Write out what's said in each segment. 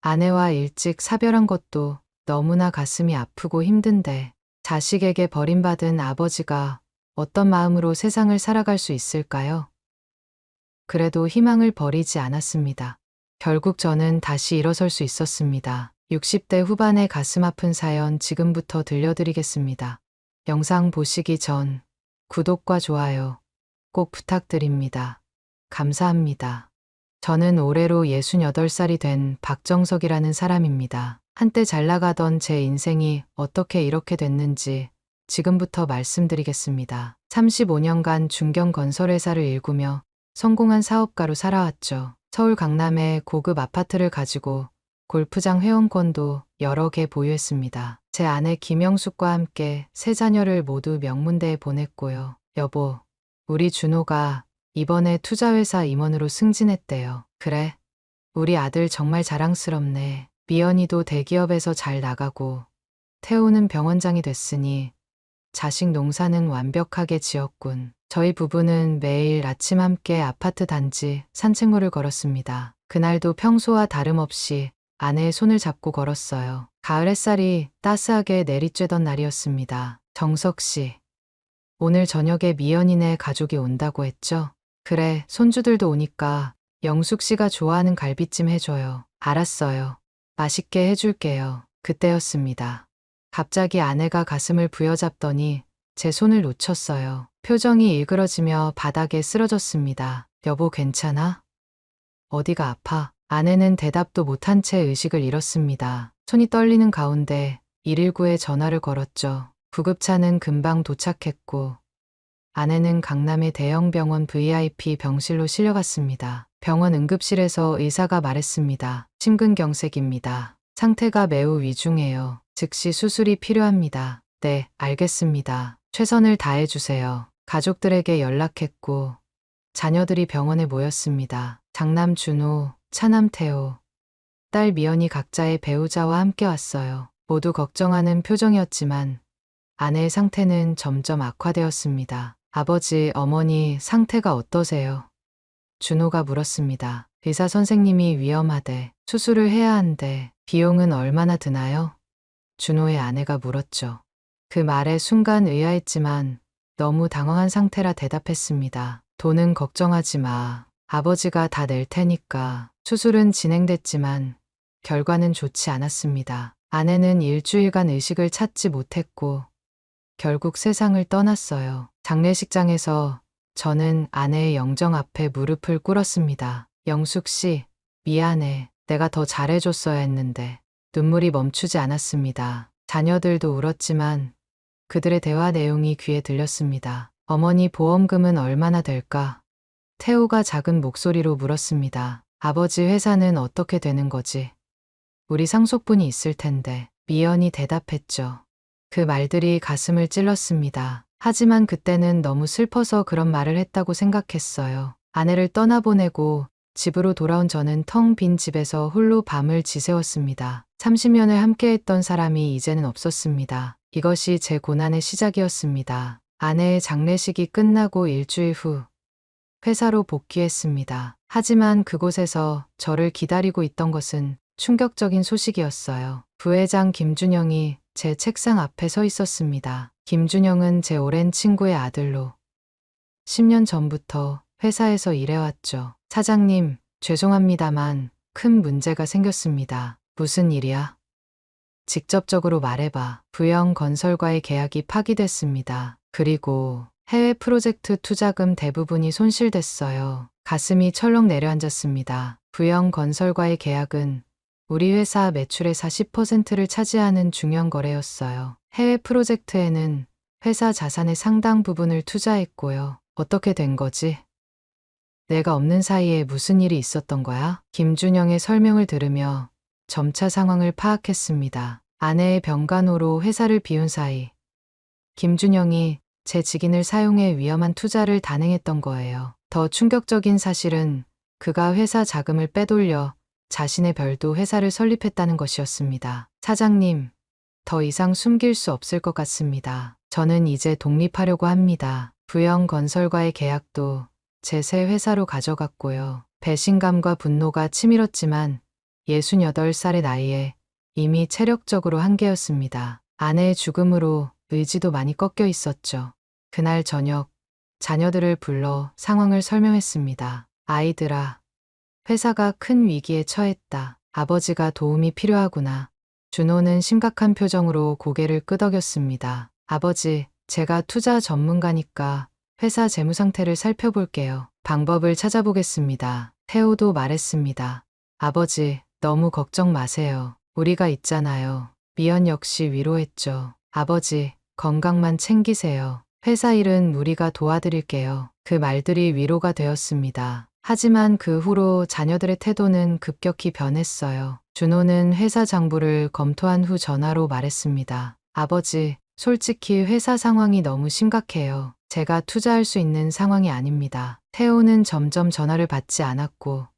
아내와 일찍 사별한 것도 너무나 가슴이 아프고 힘든데 자식에게 버림받은 아버지가 어떤 마음으로 세상을 살아갈 수 있을까요? 그래도 희망을 버리지 않았습니다. 결국 저는 다시 일어설 수 있었습니다. 60대 후반의 가슴 아픈 사연 지금부터 들려드리겠습니다. 영상 보시기 전 구독과 좋아요 꼭 부탁드립니다. 감사합니다. 저는 올해로 68살이 된 박정석이라는 사람입니다. 한때 잘 나가던 제 인생이 어떻게 이렇게 됐는지 지금부터 말씀드리겠습니다. 35년간 중견건설회사를 일구며 성공한 사업가로 살아왔죠. 서울 강남에 고급 아파트를 가지고 골프장 회원권도 여러 개 보유했습니다. 제 아내 김영숙과 함께 세 자녀를 모두 명문대에 보냈고요. 여보, 우리 준호가 이번에 투자회사 임원으로 승진했대요. 그래, 우리 아들 정말 자랑스럽네. 미연이도 대기업에서 잘 나가고 태우는 병원장이 됐으니 자식 농사는 완벽하게 지었군. 저희 부부는 매일 아침 함께 아파트 단지 산책로를 걸었습니다. 그날도 평소와 다름없이 아내의 손을 잡고 걸었어요. 가을 햇살이 따스하게 내리쬐던 날이었습니다. 정석 씨, 오늘 저녁에 미연이네 가족이 온다고 했죠? 그래, 손주들도 오니까 영숙 씨가 좋아하는 갈비찜 해줘요. 알았어요. 맛있게 해줄게요. 그때였습니다. 갑자기 아내가 가슴을 부여잡더니 제 손을 놓쳤어요. 표정이 일그러지며 바닥에 쓰러졌습니다. 여보, 괜찮아? 어디가 아파? 아내는 대답도 못한 채 의식을 잃었습니다. 손이 떨리는 가운데 119에 전화를 걸었죠. 구급차는 금방 도착했고 아내는 강남의 대형 병원 VIP 병실로 실려갔습니다. 병원 응급실에서 의사가 말했습니다. 심근경색입니다. 상태가 매우 위중해요. 즉시 수술이 필요합니다. 네, 알겠습니다. 최선을 다해주세요. 가족들에게 연락했고 자녀들이 병원에 모였습니다. 장남 준호, 차남 태호, 딸 미연이 각자의 배우자와 함께 왔어요. 모두 걱정하는 표정이었지만 아내의 상태는 점점 악화되었습니다. 아버지, 어머니 상태가 어떠세요? 준호가 물었습니다. 의사 선생님이 위험하대. 수술을 해야 한대. 비용은 얼마나 드나요? 준호의 아내가 물었죠. 그 말에 순간 의아했지만 너무 당황한 상태라 대답했습니다. 돈은 걱정하지 마. 아버지가 다 낼 테니까. 수술은 진행됐지만 결과는 좋지 않았습니다. 아내는 일주일간 의식을 찾지 못했고 결국 세상을 떠났어요. 장례식장에서 저는 아내의 영정 앞에 무릎을 꿇었습니다. 영숙 씨, 미안해. 내가 더 잘해줬어야 했는데. 눈물이 멈추지 않았습니다. 자녀들도 울었지만 그들의 대화 내용이 귀에 들렸습니다. 어머니, 보험금은 얼마나 될까? 태호가 작은 목소리로 물었습니다. 아버지, 회사는 어떻게 되는 거지? 우리 상속분이 있을 텐데. 미연이 대답했죠. 그 말들이 가슴을 찔렀습니다. 하지만 그때는 너무 슬퍼서 그런 말을 했다고 생각했어요. 아내를 떠나보내고 집으로 돌아온 저는 텅 빈 집에서 홀로 밤을 지새웠습니다. 30년을 함께했던 사람이 이제는 없었습니다. 이것이 제 고난의 시작이었습니다. 아내의 장례식이 끝나고 일주일 후 회사로 복귀했습니다. 하지만 그곳에서 저를 기다리고 있던 것은 충격적인 소식이었어요. 부회장 김준영이 제 책상 앞에 서 있었습니다. 김준영은 제 오랜 친구의 아들로 10년 전부터 회사에서 일해왔죠. 사장님, 죄송합니다만 큰 문제가 생겼습니다. 무슨 일이야? 직접적으로 말해봐. 부영건설과의 계약이 파기됐습니다. 그리고 해외 프로젝트 투자금 대부분이 손실됐어요. 가슴이 철렁 내려앉았습니다. 부영건설과의 계약은 우리 회사 매출의 40%를 차지하는 중요한 거래였어요. 해외 프로젝트에는 회사 자산의 상당 부분을 투자했고요. 어떻게 된 거지? 내가 없는 사이에 무슨 일이 있었던 거야? 김준영의 설명을 들으며 점차 상황을 파악했습니다. 아내의 병간호로 회사를 비운 사이 김준영이 제 직인을 사용해 위험한 투자를 단행했던 거예요. 더 충격적인 사실은 그가 회사 자금을 빼돌려 자신의 별도 회사를 설립했다는 것이었습니다. 사장님, 더 이상 숨길 수 없을 것 같습니다. 저는 이제 독립하려고 합니다. 부영건설과의 계약도 제 새 회사로 가져갔고요. 배신감과 분노가 치밀었지만 68살의 나이에 이미 체력적으로 한계였습니다. 아내의 죽음으로 의지도 많이 꺾여 있었죠. 그날 저녁 자녀들을 불러 상황을 설명했습니다. 아이들아, 회사가 큰 위기에 처했다. 아버지가 도움이 필요하구나. 준호는 심각한 표정으로 고개를 끄덕였습니다. 아버지, 제가 투자 전문가니까 회사 재무 상태를 살펴볼게요. 방법을 찾아보겠습니다. 태호도 말했습니다. 아버지, 너무 걱정 마세요. 우리가 있잖아요. 미연 역시 위로했죠. 아버지, 건강만 챙기세요. 회사 일은 우리가 도와드릴게요. 그 말들이 위로가 되었습니다. 하지만 그 후로 자녀들의 태도는 급격히 변했어요. 준호는 회사 장부를 검토한 후 전화로 말했습니다. 아버지, 솔직히 회사 상황이 너무 심각해요. 제가 투자할 수 있는 상황이 아닙니다. 태호는 점점 전화를 받지 않았고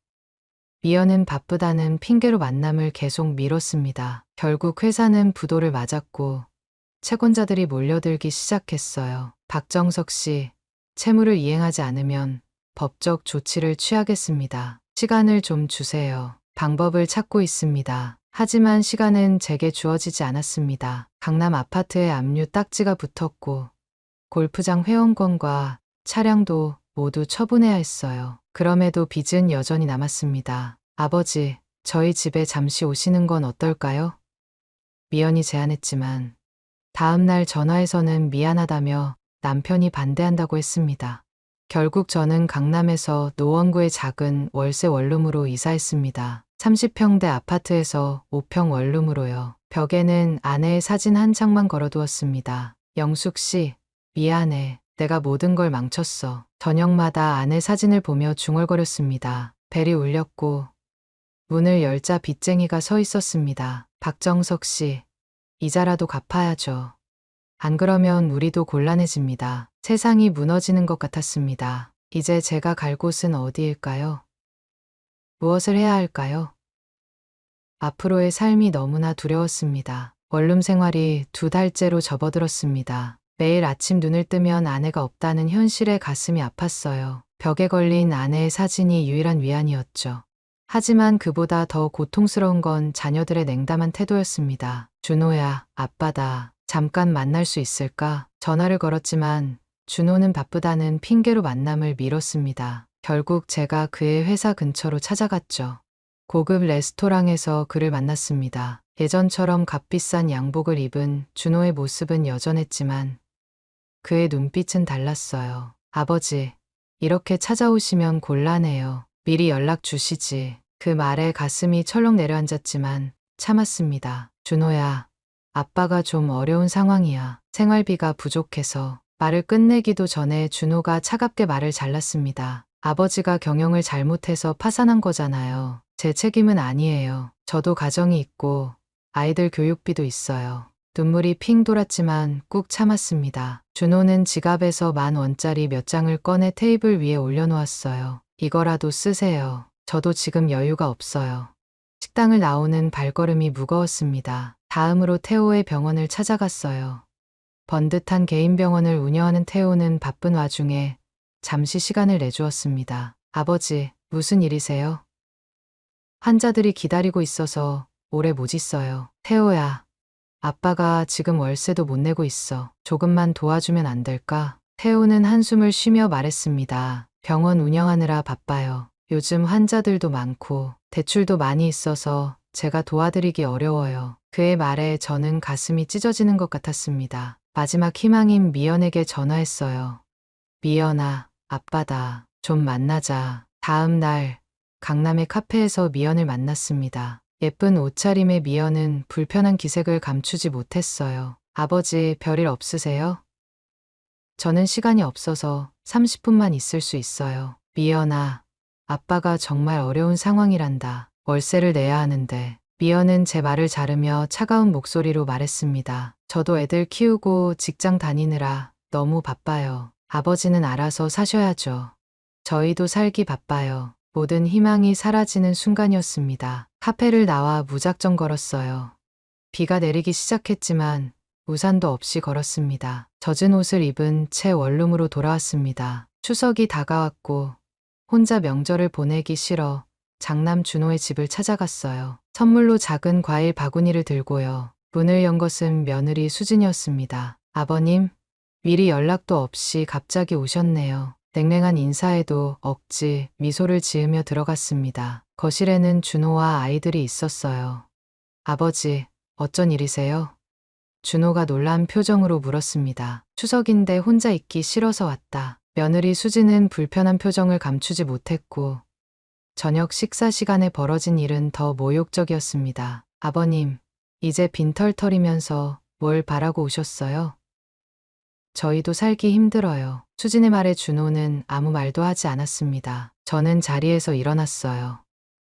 미연은 바쁘다는 핑계로 만남을 계속 미뤘습니다. 결국 회사는 부도를 맞았고 채권자들이 몰려들기 시작했어요. 박정석 씨, 채무를 이행하지 않으면 법적 조치를 취하겠습니다. 시간을 좀 주세요. 방법을 찾고 있습니다. 하지만 시간은 제게 주어지지 않았습니다. 강남 아파트에 압류 딱지가 붙었고 골프장 회원권과 차량도 모두 처분해야 했어요. 그럼에도 빚은 여전히 남았습니다. 아버지, 저희 집에 잠시 오시는 건 어떨까요? 미연이 제안했지만 다음 날 전화에서는 미안하다며 남편이 반대한다고 했습니다. 결국 저는 강남에서 노원구의 작은 월세 원룸으로 이사했습니다. 30평대 아파트에서 5평 원룸으로요. 벽에는 아내의 사진 한 장만 걸어두었습니다. 영숙 씨, 미안해. 내가 모든 걸 망쳤어. 저녁마다 아내 사진을 보며 중얼거렸습니다. 벨이 울렸고 문을 열자 빚쟁이가 서 있었습니다. 박정석 씨, 이자라도 갚아야죠. 안 그러면 우리도 곤란해집니다. 세상이 무너지는 것 같았습니다. 이제 제가 갈 곳은 어디일까요? 무엇을 해야 할까요? 앞으로의 삶이 너무나 두려웠습니다. 원룸 생활이 2달째로 접어들었습니다. 매일 아침 눈을 뜨면 아내가 없다는 현실에 가슴이 아팠어요. 벽에 걸린 아내의 사진이 유일한 위안이었죠. 하지만 그보다 더 고통스러운 건 자녀들의 냉담한 태도였습니다. 준호야, 아빠다. 잠깐 만날 수 있을까? 전화를 걸었지만 준호는 바쁘다는 핑계로 만남을 미뤘습니다. 결국 제가 그의 회사 근처로 찾아갔죠. 고급 레스토랑에서 그를 만났습니다. 예전처럼 값비싼 양복을 입은 준호의 모습은 여전했지만 그의 눈빛은 달랐어요. 아버지, 이렇게 찾아오시면 곤란해요. 미리 연락 주시지. 그 말에 가슴이 철렁 내려앉았지만 참았습니다. 준호야, 아빠가 좀 어려운 상황이야. 생활비가 부족해서. 말을 끝내기도 전에 준호가 차갑게 말을 잘랐습니다. 아버지가 경영을 잘못해서 파산한 거잖아요. 제 책임은 아니에요. 저도 가정이 있고 아이들 교육비도 있어요. 눈물이 핑 돌았지만 꾹 참았습니다. 준호는 지갑에서 10,000원짜리 몇 장을 꺼내 테이블 위에 올려놓았어요. 이거라도 쓰세요. 저도 지금 여유가 없어요. 식당을 나오는 발걸음이 무거웠습니다. 다음으로 태호의 병원을 찾아갔어요. 번듯한 개인 병원을 운영하는 태호는 바쁜 와중에 잠시 시간을 내주었습니다. 아버지, 무슨 일이세요? 환자들이 기다리고 있어서 오래 못 있어요. 태호야, 아빠가 지금 월세도 못 내고 있어. 조금만 도와주면 안 될까? 태호는 한숨을 쉬며 말했습니다. 병원 운영하느라 바빠요. 요즘 환자들도 많고 대출도 많이 있어서 제가 도와드리기 어려워요. 그의 말에 저는 가슴이 찢어지는 것 같았습니다. 마지막 희망인 미연에게 전화했어요. 미연아, 아빠다. 좀 만나자. 다음 날 강남의 카페에서 미연을 만났습니다. 예쁜 옷차림의 미연은 불편한 기색을 감추지 못했어요. 아버지, 별일 없으세요? 저는 시간이 없어서 30분만 있을 수 있어요. 미연아, 아빠가 정말 어려운 상황이란다. 월세를 내야 하는데. 미연은 제 말을 자르며 차가운 목소리로 말했습니다. 저도 애들 키우고 직장 다니느라 너무 바빠요. 아버지는 알아서 사셔야죠. 저희도 살기 바빠요. 모든 희망이 사라지는 순간이었습니다. 카페를 나와 무작정 걸었어요. 비가 내리기 시작했지만 우산도 없이 걸었습니다. 젖은 옷을 입은 채 원룸으로 돌아왔습니다. 추석이 다가왔고 혼자 명절을 보내기 싫어 장남 준호의 집을 찾아갔어요. 선물로 작은 과일 바구니를 들고요. 문을 연 것은 며느리 수진이었습니다. 아버님, 미리 연락도 없이 갑자기 오셨네요. 냉랭한 인사에도 억지 미소를 지으며 들어갔습니다. 거실에는 준호와 아이들이 있었어요. 아버지, 어쩐 일이세요? 준호가 놀란 표정으로 물었습니다. 추석인데 혼자 있기 싫어서 왔다. 며느리 수지는 불편한 표정을 감추지 못했고 저녁 식사 시간에 벌어진 일은 더 모욕적이었습니다. 아버님, 이제 빈털터리면서 뭘 바라고 오셨어요? 저희도 살기 힘들어요. 수진의 말에 준호는 아무 말도 하지 않았습니다. 저는 자리에서 일어났어요.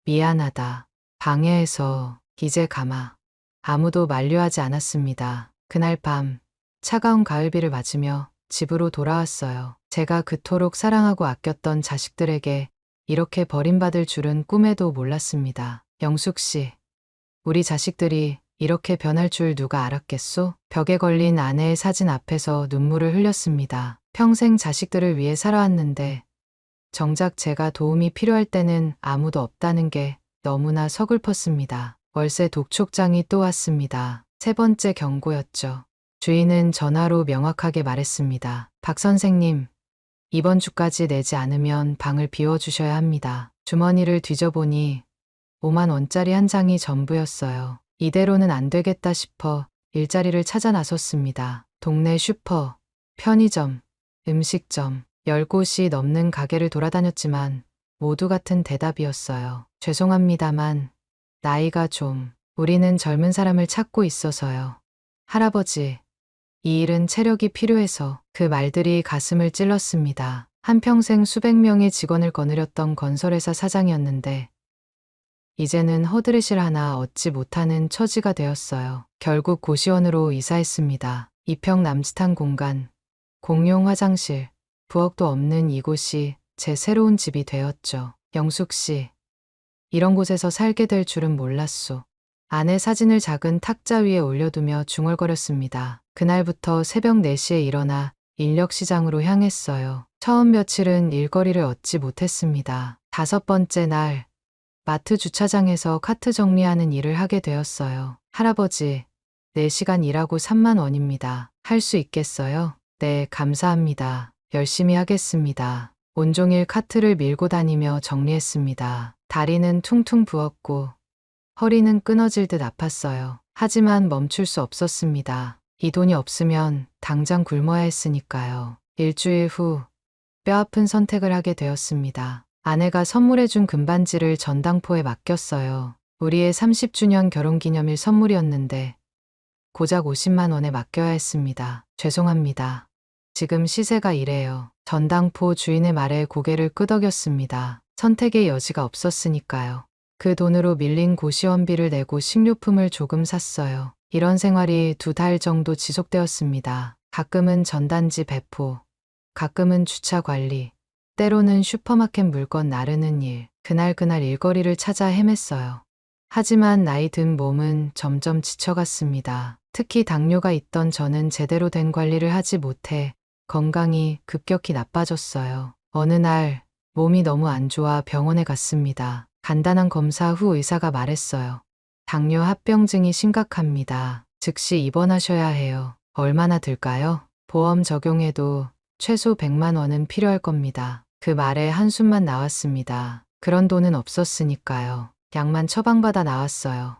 미안하다. 방해해서 이제 가마. 아무도 만류하지 않았습니다. 그날 밤 차가운 가을비를 맞으며 집으로 돌아왔어요. 제가 그토록 사랑하고 아꼈던 자식들에게 이렇게 버림받을 줄은 꿈에도 몰랐습니다. 영숙 씨, 우리 자식들이 이렇게 변할 줄 누가 알았겠소? 벽에 걸린 아내의 사진 앞에서 눈물을 흘렸습니다. 평생 자식들을 위해 살아왔는데 정작 제가 도움이 필요할 때는 아무도 없다는 게 너무나 서글펐습니다. 월세 독촉장이 또 왔습니다. 세 번째 경고였죠. 주인은 전화로 명확하게 말했습니다. 박 선생님, 이번 주까지 내지 않으면 방을 비워주셔야 합니다. 주머니를 뒤져보니 5만 원짜리 한 장이 전부였어요. 이대로는 안 되겠다 싶어 일자리를 찾아 나섰습니다. 동네 슈퍼, 편의점, 음식점, 10곳이 넘는 가게를 돌아다녔지만 모두 같은 대답이었어요. 죄송합니다만 나이가 좀, 우리는 젊은 사람을 찾고 있어서요. 할아버지, 이 일은 체력이 필요해서. 그 말들이 가슴을 찔렀습니다. 한평생 수백 명의 직원을 거느렸던 건설회사 사장이었는데 이제는 허드렛일 하나 얻지 못하는 처지가 되었어요. 결국 고시원으로 이사했습니다. 2평 남짓한 공간, 공용 화장실, 부엌도 없는 이곳이 제 새로운 집이 되었죠. 영숙 씨, 이런 곳에서 살게 될 줄은 몰랐소. 아내 사진을 작은 탁자 위에 올려두며 중얼거렸습니다. 그날부터 새벽 4시에 일어나 인력시장으로 향했어요. 처음 며칠은 일거리를 얻지 못했습니다. 5번째 날, 마트 주차장에서 카트 정리하는 일을 하게 되었어요. 할아버지, 4시간 일하고 3만 원입니다. 할 수 있겠어요? 네, 감사합니다. 열심히 하겠습니다. 온종일 카트를 밀고 다니며 정리했습니다. 다리는 퉁퉁 부었고 허리는 끊어질 듯 아팠어요. 하지만 멈출 수 없었습니다. 이 돈이 없으면 당장 굶어야 했으니까요. 일주일 후 뼈아픈 선택을 하게 되었습니다. 아내가 선물해준 금반지를 전당포에 맡겼어요. 우리의 30주년 결혼기념일 선물이었는데 고작 50만 원에 맡겨야 했습니다. 죄송합니다. 지금 시세가 이래요. 전당포 주인의 말에 고개를 끄덕였습니다. 선택의 여지가 없었으니까요. 그 돈으로 밀린 고시원비를 내고 식료품을 조금 샀어요. 이런 생활이 2달 정도 지속되었습니다. 가끔은 전단지 배포, 가끔은 주차 관리, 때로는 슈퍼마켓 물건 나르는 일, 그날 일거리를 찾아 헤맸어요. 하지만 나이 든 몸은 점점 지쳐갔습니다. 특히 당뇨가 있던 저는 제대로 된 관리를 하지 못해 건강이 급격히 나빠졌어요. 어느 날 몸이 너무 안 좋아 병원에 갔습니다. 간단한 검사 후 의사가 말했어요. 당뇨 합병증이 심각합니다. 즉시 입원하셔야 해요. 얼마나 들까요? 보험 적용해도 최소 100만 원은 필요할 겁니다. 그 말에 한숨만 나왔습니다. 그런 돈은 없었으니까요. 약만 처방받아 나왔어요.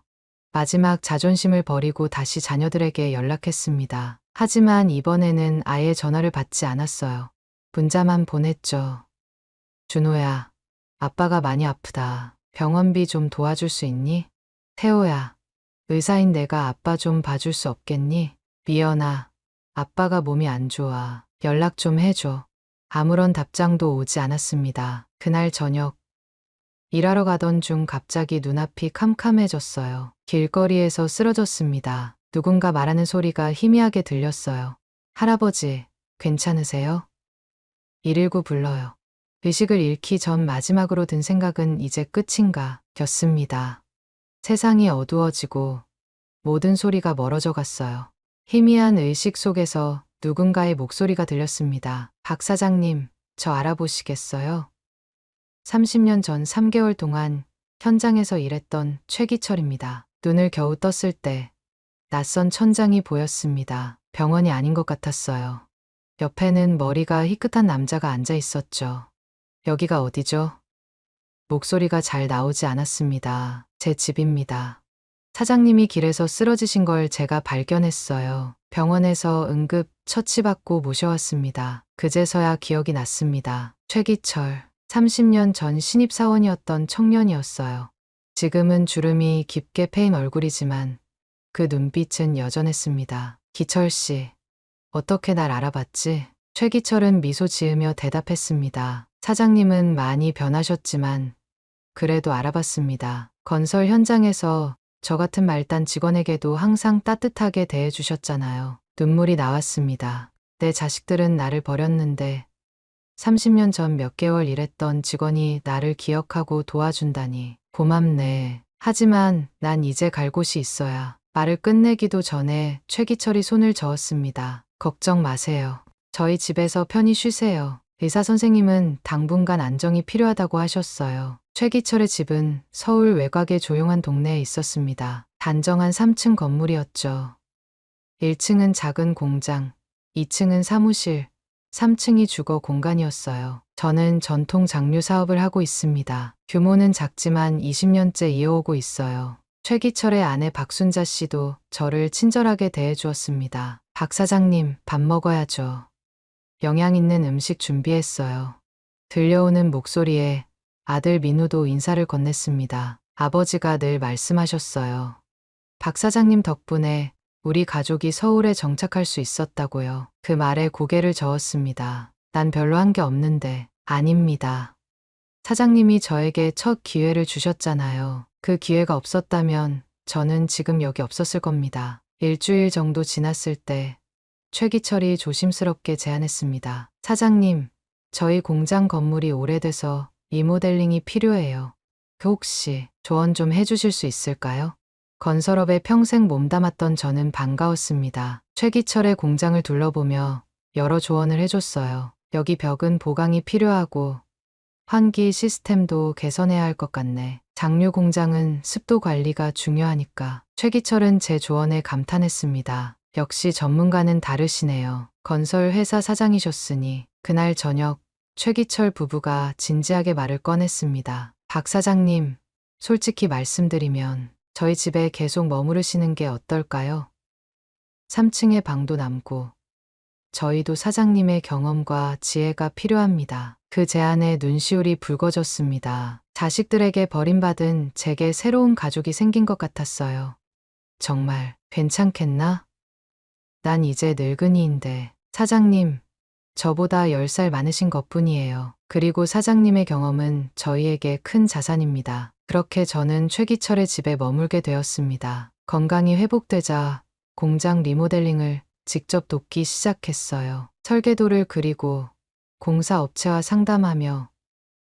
마지막 자존심을 버리고 다시 자녀들에게 연락했습니다. 하지만 이번에는 아예 전화를 받지 않았어요. 문자만 보냈죠. 준호야, 아빠가 많이 아프다. 병원비 좀 도와줄 수 있니? 태호야, 의사인 내가 아빠 좀 봐줄 수 없겠니? 미연아, 아빠가 몸이 안 좋아. 연락 좀 해줘. 아무런 답장도 오지 않았습니다. 그날 저녁, 일하러 가던 중 갑자기 눈앞이 캄캄해졌어요. 길거리에서 쓰러졌습니다. 누군가 말하는 소리가 희미하게 들렸어요. 할아버지, 괜찮으세요? 119 불러요. 의식을 잃기 전 마지막으로 든 생각은 이제 끝인가 였습니다. 세상이 어두워지고 모든 소리가 멀어져 갔어요. 희미한 의식 속에서 누군가의 목소리가 들렸습니다. 박 사장님, 저 알아보시겠어요? 30년 전 3개월 동안 현장에서 일했던 최기철입니다. 눈을 겨우 떴을 때 낯선 천장이 보였습니다. 병원이 아닌 것 같았어요. 옆에는 머리가 희끗한 남자가 앉아 있었죠. 여기가 어디죠? 목소리가 잘 나오지 않았습니다. 제 집입니다. 사장님이 길에서 쓰러지신 걸 제가 발견했어요. 병원에서 응급 처치받고 모셔왔습니다. 그제서야 기억이 났습니다. 최기철, 30년 전 신입사원이었던 청년이었어요. 지금은 주름이 깊게 패인 얼굴이지만 그 눈빛은 여전했습니다. 기철 씨, 어떻게 날 알아봤지? 최기철은 미소 지으며 대답했습니다. 사장님은 많이 변하셨지만 그래도 알아봤습니다. 건설 현장에서 저 같은 말단 직원에게도 항상 따뜻하게 대해주셨잖아요. 눈물이 나왔습니다. 내 자식들은 나를 버렸는데 30년 전 몇 개월 일했던 직원이 나를 기억하고 도와준다니 고맙네. 하지만 난 이제 갈 곳이 있어야. 말을 끝내기도 전에 최기철이 손을 저었습니다. 걱정 마세요. 저희 집에서 편히 쉬세요. 의사 선생님은 당분간 안정이 필요하다고 하셨어요. 최기철의 집은 서울 외곽의 조용한 동네에 있었습니다. 단정한 3층 건물이었죠. 1층은 작은 공장, 2층은 사무실, 3층이 주거 공간이었어요. 저는 전통 장류 사업을 하고 있습니다. 규모는 작지만 20년째 이어오고 있어요. 최기철의 아내 박순자 씨도 저를 친절하게 대해주었습니다. 박 사장님, 밥 먹어야죠. 영양 있는 음식 준비했어요. 들려오는 목소리에 아들 민우도 인사를 건넸습니다. 아버지가 늘 말씀하셨어요. 박 사장님 덕분에 우리 가족이 서울에 정착할 수 있었다고요. 그 말에 고개를 저었습니다. 난 별로 한 게 없는데. 아닙니다. 사장님이 저에게 첫 기회를 주셨잖아요. 그 기회가 없었다면 저는 지금 여기 없었을 겁니다. 일주일 정도 지났을 때 최기철이 조심스럽게 제안했습니다. 사장님, 저희 공장 건물이 오래돼서 리모델링이 필요해요. 그 혹시 조언 좀 해주실 수 있을까요? 건설업에 평생 몸담았던 저는 반가웠습니다. 최기철의 공장을 둘러보며 여러 조언을 해줬어요. 여기 벽은 보강이 필요하고 환기 시스템도 개선해야 할 것 같네. 장류 공장은 습도 관리가 중요하니까. 최기철은 제 조언에 감탄했습니다. 역시 전문가는 다르시네요. 건설 회사 사장이셨으니. 그날 저녁 최기철 부부가 진지하게 말을 꺼냈습니다. 박 사장님, 솔직히 말씀드리면 저희 집에 계속 머무르시는 게 어떨까요? 3층에 방도 남고 저희도 사장님의 경험과 지혜가 필요합니다. 그 제안에 눈시울이 붉어졌습니다. 자식들에게 버림받은 제게 새로운 가족이 생긴 것 같았어요. 정말 괜찮겠나? 난 이제 늙은이인데 사장님, 저보다 10살 많으신 것뿐이에요. 그리고 사장님의 경험은 저희에게 큰 자산입니다. 그렇게 저는 최기철의 집에 머물게 되었습니다. 건강이 회복되자 공장 리모델링을 직접 돕기 시작했어요. 설계도를 그리고 공사업체와 상담하며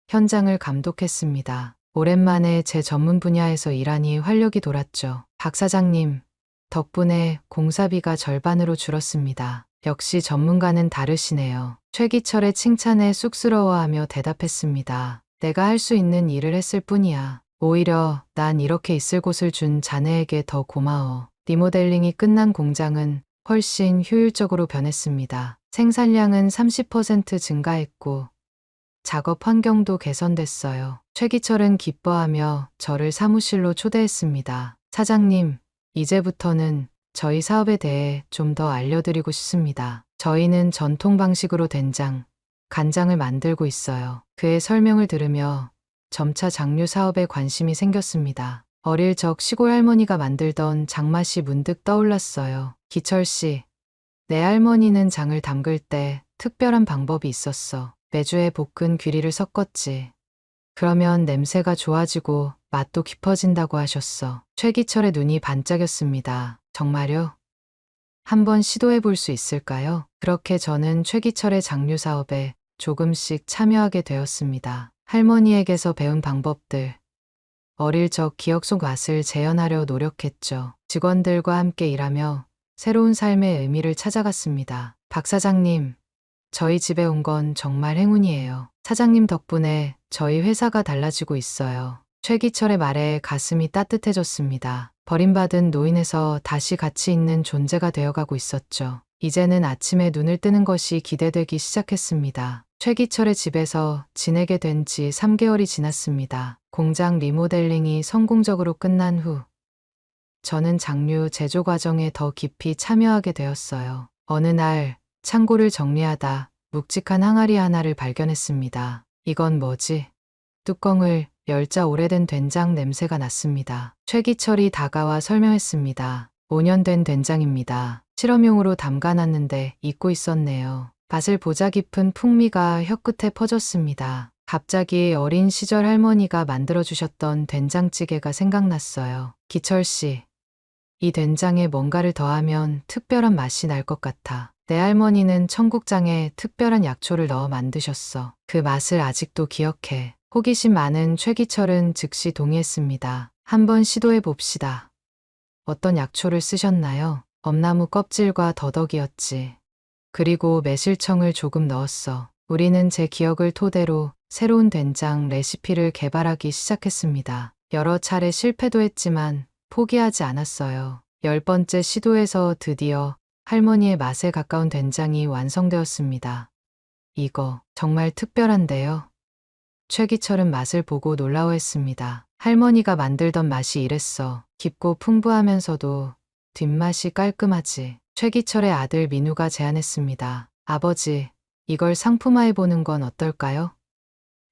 현장을 감독했습니다. 오랜만에 제 전문 분야에서 일하니 활력이 돌았죠. 박 사장님, 덕분에 공사비가 절반으로 줄었습니다. 역시 전문가는 다르시네요. 최기철의 칭찬에 쑥스러워하며 대답했습니다. 내가 할 수 있는 일을 했을 뿐이야. 오히려 난 이렇게 있을 곳을 준 자네에게 더 고마워. 리모델링이 끝난 공장은 훨씬 효율적으로 변했습니다. 생산량은 30% 증가했고 작업 환경도 개선됐어요. 최기철은 기뻐하며 저를 사무실로 초대했습니다. 사장님, 이제부터는 저희 사업에 대해 좀 더 알려드리고 싶습니다. 저희는 전통 방식으로 된장, 간장을 만들고 있어요. 그의 설명을 들으며 점차 장류 사업에 관심이 생겼습니다. 어릴 적 시골 할머니가 만들던 장맛이 문득 떠올랐어요. 기철 씨, 내 할머니는 장을 담글 때 특별한 방법이 있었어. 매주에 볶은 귀리를 섞었지. 그러면 냄새가 좋아지고 맛도 깊어진다고 하셨어. 최기철의 눈이 반짝였습니다. 정말요? 한번 시도해 볼 수 있을까요? 그렇게 저는 최기철의 장류 사업에 조금씩 참여하게 되었습니다. 할머니에게서 배운 방법들, 어릴 적 기억 속 맛을 재현하려 노력했죠. 직원들과 함께 일하며 새로운 삶의 의미를 찾아갔습니다. 박 사장님, 저희 집에 온 건 정말 행운이에요. 사장님 덕분에 저희 회사가 달라지고 있어요. 최기철의 말에 가슴이 따뜻해졌습니다. 버림받은 노인에서 다시 가치 있는 존재가 되어가고 있었죠. 이제는 아침에 눈을 뜨는 것이 기대되기 시작했습니다. 최기철의 집에서 지내게 된 지 3개월이 지났습니다. 공장 리모델링이 성공적으로 끝난 후 저는 장류 제조 과정에 더 깊이 참여하게 되었어요. 어느 날 창고를 정리하다 묵직한 항아리 하나를 발견했습니다. 이건 뭐지? 뚜껑을 열자 오래된 된장 냄새가 났습니다. 최기철이 다가와 설명했습니다. 5년 된 된장입니다. 실험용으로 담가놨는데 잊고 있었네요. 맛을 보자 깊은 풍미가 혀끝에 퍼졌습니다. 갑자기 어린 시절 할머니가 만들어주셨던 된장찌개가 생각났어요. 기철 씨, 이 된장에 뭔가를 더하면 특별한 맛이 날 것 같아. 내 할머니는 청국장에 특별한 약초를 넣어 만드셨어. 그 맛을 아직도 기억해. 호기심 많은 최기철은 즉시 동의했습니다. 한번 시도해 봅시다. 어떤 약초를 쓰셨나요? 엄나무 껍질과 더덕이었지. 그리고 매실청을 조금 넣었어. 우리는 제 기억을 토대로 새로운 된장 레시피를 개발하기 시작했습니다. 여러 차례 실패도 했지만 포기하지 않았어요. 10번째 시도에서 드디어 할머니의 맛에 가까운 된장이 완성되었습니다. 이거 정말 특별한데요? 최기철은 맛을 보고 놀라워했습니다. 할머니가 만들던 맛이 이랬어. 깊고 풍부하면서도 뒷맛이 깔끔하지. 최기철의 아들 민우가 제안했습니다. 아버지, 이걸 상품화해보는 건 어떨까요?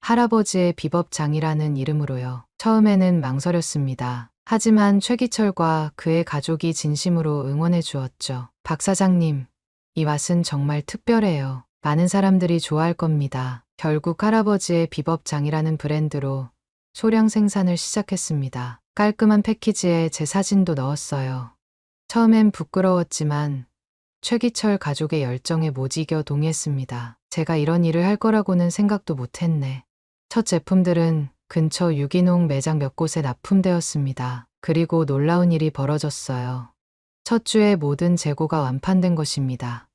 할아버지의 비법장이라는 이름으로요. 처음에는 망설였습니다. 하지만 최기철과 그의 가족이 진심으로 응원해 주었죠. 박 사장님, 이 맛은 정말 특별해요. 많은 사람들이 좋아할 겁니다. 결국 할아버지의 비법장이라는 브랜드로 소량 생산을 시작했습니다. 깔끔한 패키지에 제 사진도 넣었어요. 처음엔 부끄러웠지만 최기철 가족의 열정에 못 이겨 동의했습니다. 제가 이런 일을 할 거라고는 생각도 못했네. 첫 제품들은 근처 유기농 매장 몇 곳에 납품되었습니다. 그리고 놀라운 일이 벌어졌어요. 첫 주에 모든 재고가 완판된 것입니다.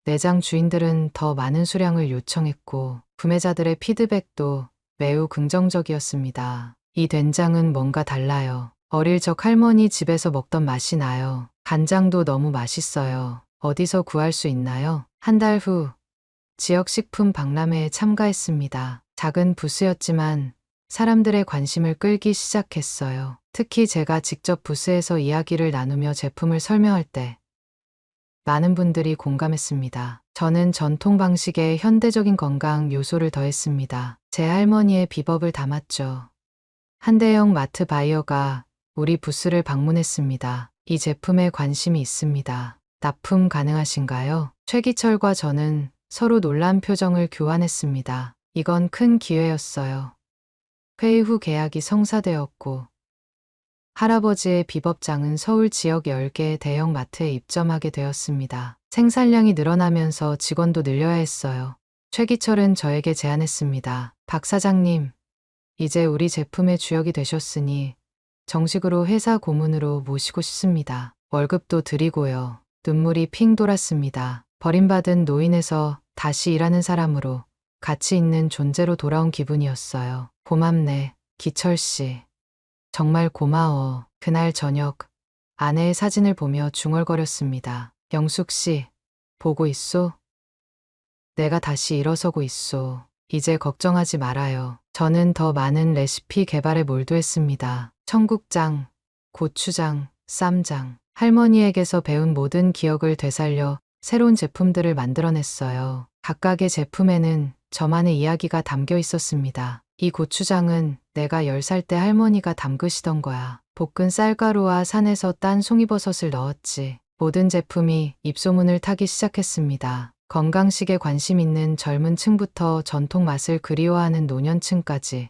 매장 주인들은 더 많은 수량을 요청했고 구매자들의 피드백도 매우 긍정적이었습니다. 이 된장은 뭔가 달라요. 어릴 적 할머니 집에서 먹던 맛이 나요. 간장도 너무 맛있어요. 어디서 구할 수 있나요? 한 달 후 지역 식품 박람회에 참가했습니다. 작은 부스였지만 사람들의 관심을 끌기 시작했어요. 특히 제가 직접 부스에서 이야기를 나누며 제품을 설명할 때 많은 분들이 공감했습니다. 저는 전통 방식에 현대적인 건강 요소를 더했습니다. 제 할머니의 비법을 담았죠. 한 대형 마트 바이어가 우리 부스를 방문했습니다. 이 제품에 관심이 있습니다. 납품 가능하신가요? 최기철과 저는 서로 놀란 표정을 교환했습니다. 이건 큰 기회였어요. 회의 후 계약이 성사되었고 할아버지의 비법장은 서울 지역 10개의 대형 마트에 입점하게 되었습니다. 생산량이 늘어나면서 직원도 늘려야 했어요. 최기철은 저에게 제안했습니다. 박 사장님, 이제 우리 제품의 주역이 되셨으니 정식으로 회사 고문으로 모시고 싶습니다. 월급도 드리고요. 눈물이 핑 돌았습니다. 버림받은 노인에서 다시 일하는 사람으로 가치 있는 존재로 돌아온 기분이었어요. 고맙네, 기철 씨. 정말 고마워. 그날 저녁 아내의 사진을 보며 중얼거렸습니다. 영숙 씨, 보고 있소? 내가 다시 일어서고 있소. 이제 걱정하지 말아요. 저는 더 많은 레시피 개발에 몰두했습니다. 청국장, 고추장, 쌈장. 할머니에게서 배운 모든 기억을 되살려 새로운 제품들을 만들어냈어요. 각각의 제품에는 저만의 이야기가 담겨 있었습니다. 이 고추장은 내가 10살 때 할머니가 담그시던 거야. 볶은 쌀가루와 산에서 딴 송이버섯을 넣었지. 모든 제품이 입소문을 타기 시작했습니다. 건강식에 관심 있는 젊은 층부터 전통 맛을 그리워하는 노년층까지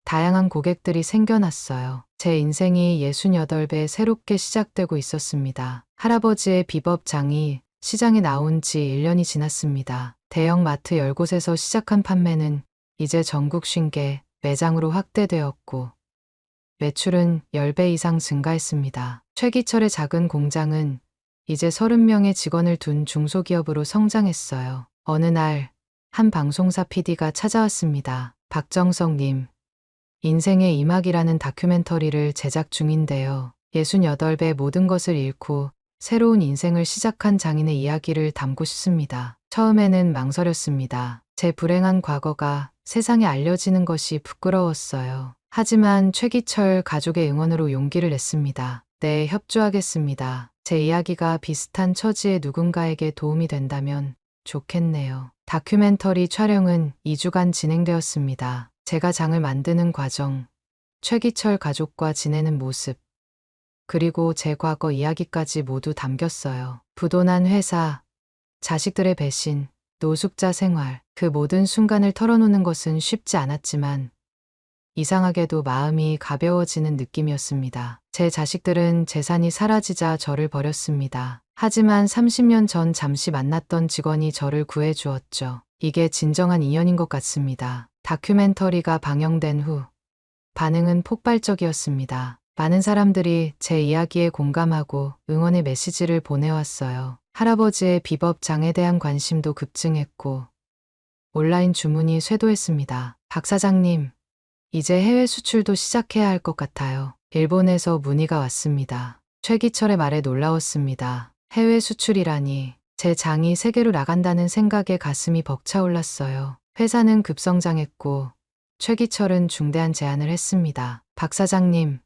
다양한 고객들이 생겨났어요. 제 인생이 68배 새롭게 시작되고 있었습니다. 할아버지의 비법장이 시장에 나온 지 1년이 지났습니다. 대형 마트 10곳에서 시작한 판매는 이제 전국 50개 매장으로 확대되었고 매출은 10배 이상 증가했습니다. 최기철의 작은 공장은 이제 30명의 직원을 둔 중소기업으로 성장했어요. 어느 날 한 방송사 PD가 찾아왔습니다. 박정석님, 인생의 이막이라는 다큐멘터리를 제작 중인데요. 68배 모든 것을 잃고 새로운 인생을 시작한 장인의 이야기를 담고 싶습니다. 처음에는 망설였습니다. 제 불행한 과거가 세상에 알려지는 것이 부끄러웠어요. 하지만 최기철 가족의 응원으로 용기를 냈습니다. 네, 협조하겠습니다. 제 이야기가 비슷한 처지의 누군가에게 도움이 된다면 좋겠네요. 다큐멘터리 촬영은 2주간 진행되었습니다. 제가 장을 만드는 과정, 최기철 가족과 지내는 모습, 그리고 제 과거 이야기까지 모두 담겼어요. 부도난 회사, 자식들의 배신, 노숙자 생활, 그 모든 순간을 털어놓는 것은 쉽지 않았지만 이상하게도 마음이 가벼워지는 느낌이었습니다. 제 자식들은 재산이 사라지자 저를 버렸습니다. 하지만 30년 전 잠시 만났던 직원이 저를 구해주었죠. 이게 진정한 인연인 것 같습니다. 다큐멘터리가 방영된 후 반응은 폭발적이었습니다. 많은 사람들이 제 이야기에 공감하고 응원의 메시지를 보내왔어요. 할아버지의 비법장에 대한 관심도 급증했고 온라인 주문이 쇄도했습니다. 박 사장님, 이제 해외 수출도 시작해야 할 것 같아요. 일본에서 문의가 왔습니다. 최기철의 말에 놀라웠습니다. 해외 수출이라니, 제 장이 세계로 나간다는 생각에 가슴이 벅차올랐어요. 회사는 급성장했고 최기철은 중대한 제안을 했습니다. 박 사장님,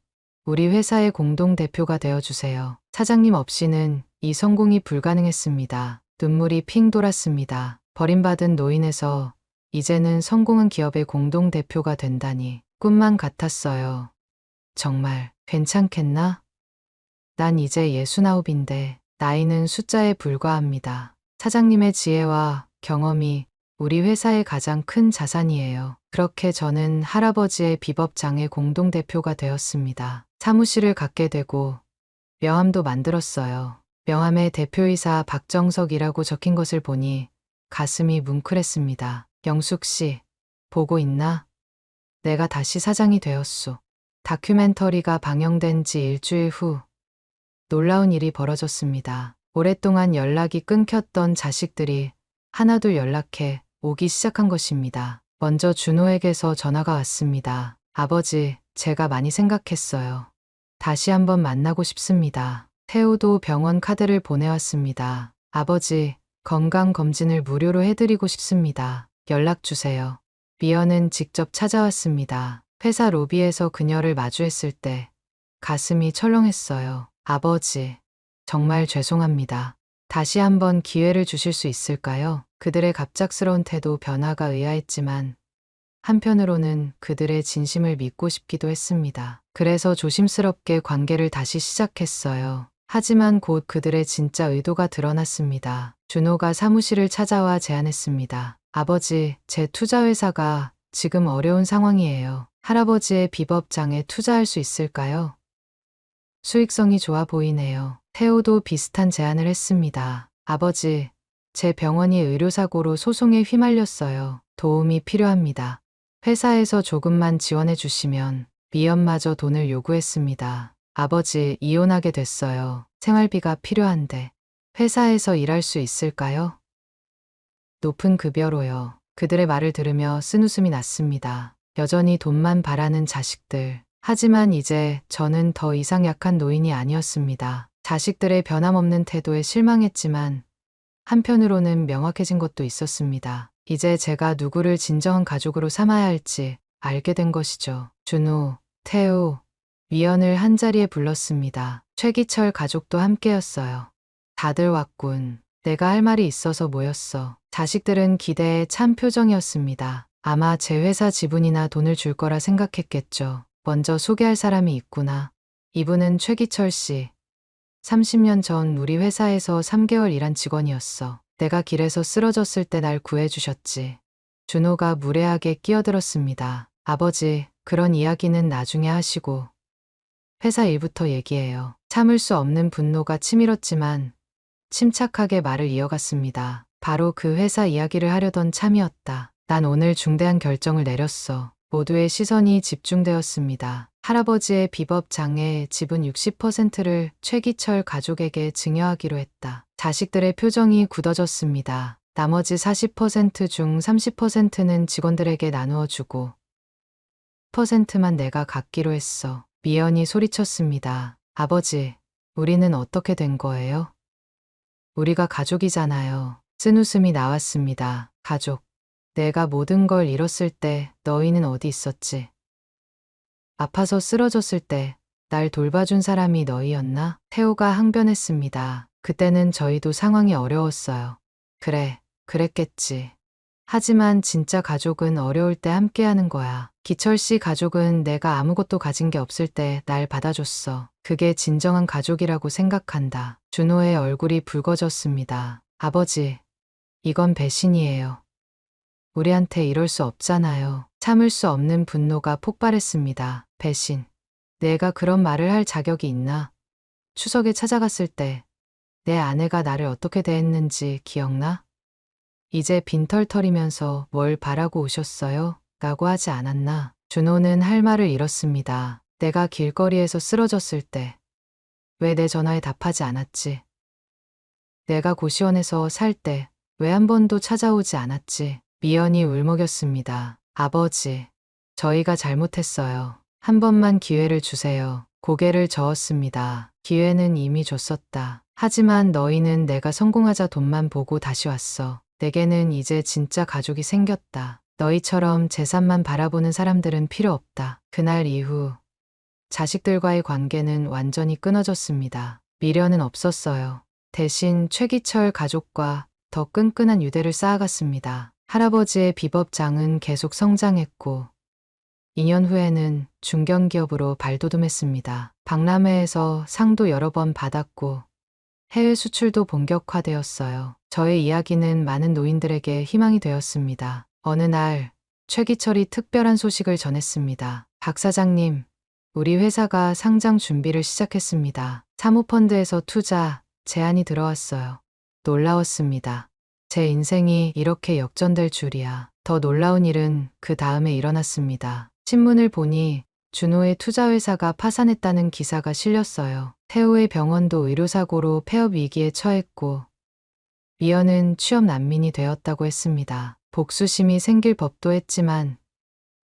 우리 회사의 공동대표가 되어주세요. 사장님 없이는 이 성공이 불가능했습니다. 눈물이 핑 돌았습니다. 버림받은 노인에서 이제는 성공한 기업의 공동대표가 된다니 꿈만 같았어요. 정말 괜찮겠나? 난 이제 69인데 나이는 숫자에 불과합니다. 사장님의 지혜와 경험이 우리 회사의 가장 큰 자산이에요. 그렇게 저는 할아버지의 비법장의 공동대표가 되었습니다. 사무실을 갖게 되고 명함도 만들었어요. 명함에 대표이사 박정석이라고 적힌 것을 보니 가슴이 뭉클했습니다. 영숙 씨, 보고 있나? 내가 다시 사장이 되었소. 다큐멘터리가 방영된 지 일주일 후 놀라운 일이 벌어졌습니다. 오랫동안 연락이 끊겼던 자식들이 하나둘 연락해 오기 시작한 것입니다. 먼저 준호에게서 전화가 왔습니다. 아버지, 제가 많이 생각했어요. 다시 한번 만나고 싶습니다. 태우도 병원 카드를 보내왔습니다. 아버지, 건강검진을 무료로 해드리고 싶습니다. 연락 주세요. 미연은 직접 찾아왔습니다. 회사 로비에서 그녀를 마주했을 때 가슴이 철렁했어요. 아버지, 정말 죄송합니다. 다시 한번 기회를 주실 수 있을까요? 그들의 갑작스러운 태도 변화가 의아했지만 한편으로는 그들의 진심을 믿고 싶기도 했습니다. 그래서 조심스럽게 관계를 다시 시작했어요. 하지만 곧 그들의 진짜 의도가 드러났습니다. 준호가 사무실을 찾아와 제안했습니다. 아버지, 제 투자회사가 지금 어려운 상황이에요. 할아버지의 비법장에 투자할 수 있을까요? 수익성이 좋아 보이네요. 태호도 비슷한 제안을 했습니다. 아버지, 제 병원이 의료사고로 소송에 휘말렸어요. 도움이 필요합니다. 회사에서 조금만 지원해 주시면 미연마저 돈을 요구했습니다. 아버지, 이혼하게 됐어요. 생활비가 필요한데 회사에서 일할 수 있을까요? 높은 급여로요. 그들의 말을 들으며 쓴웃음이 났습니다. 여전히 돈만 바라는 자식들. 하지만 이제 저는 더 이상 약한 노인이 아니었습니다. 자식들의 변함없는 태도에 실망했지만 한편으로는 명확해진 것도 있었습니다. 이제 제가 누구를 진정한 가족으로 삼아야 할지 알게 된 것이죠. 준호, 태우, 미연을 한자리에 불렀습니다. 최기철 가족도 함께였어요. 다들 왔군. 내가 할 말이 있어서 모였어. 자식들은 기대에 찬 표정이었습니다. 아마 제 회사 지분이나 돈을 줄 거라 생각했겠죠. 먼저 소개할 사람이 있구나. 이분은 최기철 씨. 30년 전 우리 회사에서 3개월 일한 직원이었어. 내가 길에서 쓰러졌을 때 날 구해주셨지. 준호가 무례하게 끼어들었습니다. 아버지, 그런 이야기는 나중에 하시고 회사 일부터 얘기해요. 참을 수 없는 분노가 치밀었지만 침착하게 말을 이어갔습니다. 바로 그 회사 이야기를 하려던 참이었다. 난 오늘 중대한 결정을 내렸어. 모두의 시선이 집중되었습니다. 할아버지의 비법장의 지분 60%를 최기철 가족에게 증여하기로 했다. 자식들의 표정이 굳어졌습니다. 나머지 40% 중 30%는 직원들에게 나누어 주고 10%만 내가 갖기로 했어. 미연이 소리쳤습니다. 아버지, 우리는 어떻게 된 거예요? 우리가 가족이잖아요. 쓴웃음이 나왔습니다. 가족. 내가 모든 걸 잃었을 때 너희는 어디 있었지? 아파서 쓰러졌을 때 날 돌봐준 사람이 너희였나? 태호가 항변했습니다. 그때는 저희도 상황이 어려웠어요. 그래, 그랬겠지. 하지만 진짜 가족은 어려울 때 함께하는 거야. 기철 씨 가족은 내가 아무것도 가진 게 없을 때 날 받아줬어. 그게 진정한 가족이라고 생각한다. 준호의 얼굴이 붉어졌습니다. 아버지, 이건 배신이에요. 우리한테 이럴 수 없잖아요. 참을 수 없는 분노가 폭발했습니다. 배신. 내가 그런 말을 할 자격이 있나? 추석에 찾아갔을 때 내 아내가 나를 어떻게 대했는지 기억나? 이제 빈털터리면서 뭘 바라고 오셨어요? 라고 하지 않았나? 준호는 할 말을 잃었습니다. 내가 길거리에서 쓰러졌을 때 왜 내 전화에 답하지 않았지? 내가 고시원에서 살 때 왜 한 번도 찾아오지 않았지? 미연이 울먹였습니다. 아버지, 저희가 잘못했어요. 한 번만 기회를 주세요. 고개를 저었습니다. 기회는 이미 줬었다. 하지만 너희는 내가 성공하자 돈만 보고 다시 왔어. 내게는 이제 진짜 가족이 생겼다. 너희처럼 재산만 바라보는 사람들은 필요 없다. 그날 이후 자식들과의 관계는 완전히 끊어졌습니다. 미련은 없었어요. 대신 최기철 가족과 더 끈끈한 유대를 쌓아갔습니다. 할아버지의 비법장은 계속 성장했고 2년 후에는 중견기업으로 발돋움했습니다. 박람회에서 상도 여러 번 받았고 해외 수출도 본격화되었어요. 저의 이야기는 많은 노인들에게 희망이 되었습니다. 어느 날 최기철이 특별한 소식을 전했습니다. 박 사장님, 우리 회사가 상장 준비를 시작했습니다. 사모펀드에서 투자 제안이 들어왔어요. 놀라웠습니다. 제 인생이 이렇게 역전될 줄이야. 더 놀라운 일은 그 다음에 일어났습니다. 신문을 보니 준호의 투자회사가 파산했다는 기사가 실렸어요. 태호의 병원도 의료사고로 폐업 위기에 처했고 미연은 취업 난민이 되었다고 했습니다. 복수심이 생길 법도 했지만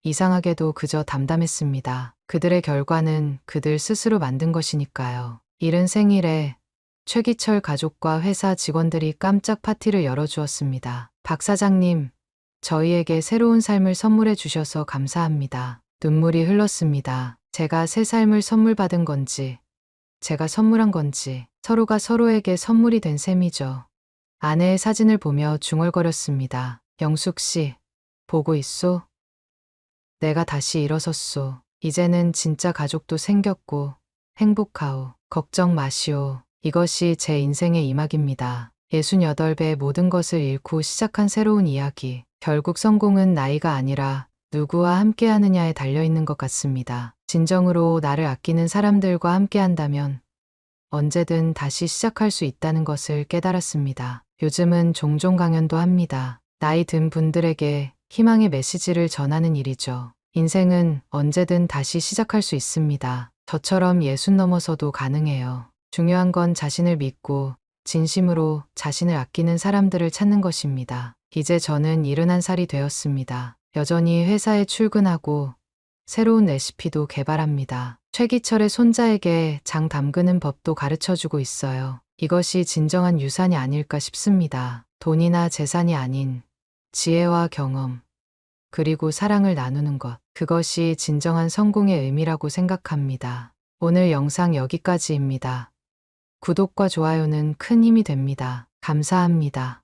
이상하게도 그저 담담했습니다. 그들의 결과는 그들 스스로 만든 것이니까요. 이른 생일에 최기철 가족과 회사 직원들이 깜짝 파티를 열어주었습니다. 박 사장님, 저희에게 새로운 삶을 선물해 주셔서 감사합니다. 눈물이 흘렀습니다. 제가 새 삶을 선물 받은 건지, 제가 선물한 건지, 서로가 서로에게 선물이 된 셈이죠. 아내의 사진을 보며 중얼거렸습니다. 영숙 씨, 보고 있소? 내가 다시 일어섰소. 이제는 진짜 가족도 생겼고, 행복하오. 걱정 마시오. 이것이 제 인생의 이막입니다. 68배 모든 것을 잃고 시작한 새로운 이야기. 결국 성공은 나이가 아니라 누구와 함께 하느냐에 달려있는 것 같습니다. 진정으로 나를 아끼는 사람들과 함께 한다면 언제든 다시 시작할 수 있다는 것을 깨달았습니다. 요즘은 종종 강연도 합니다. 나이 든 분들에게 희망의 메시지를 전하는 일이죠. 인생은 언제든 다시 시작할 수 있습니다. 저처럼 60 넘어서도 가능해요. 중요한 건 자신을 믿고 진심으로 자신을 아끼는 사람들을 찾는 것입니다. 이제 저는 71살이 되었습니다. 여전히 회사에 출근하고 새로운 레시피도 개발합니다. 최기철의 손자에게 장 담그는 법도 가르쳐주고 있어요. 이것이 진정한 유산이 아닐까 싶습니다. 돈이나 재산이 아닌 지혜와 경험, 그리고 사랑을 나누는 것. 그것이 진정한 성공의 의미라고 생각합니다. 오늘 영상 여기까지입니다. 구독과 좋아요는 큰 힘이 됩니다. 감사합니다.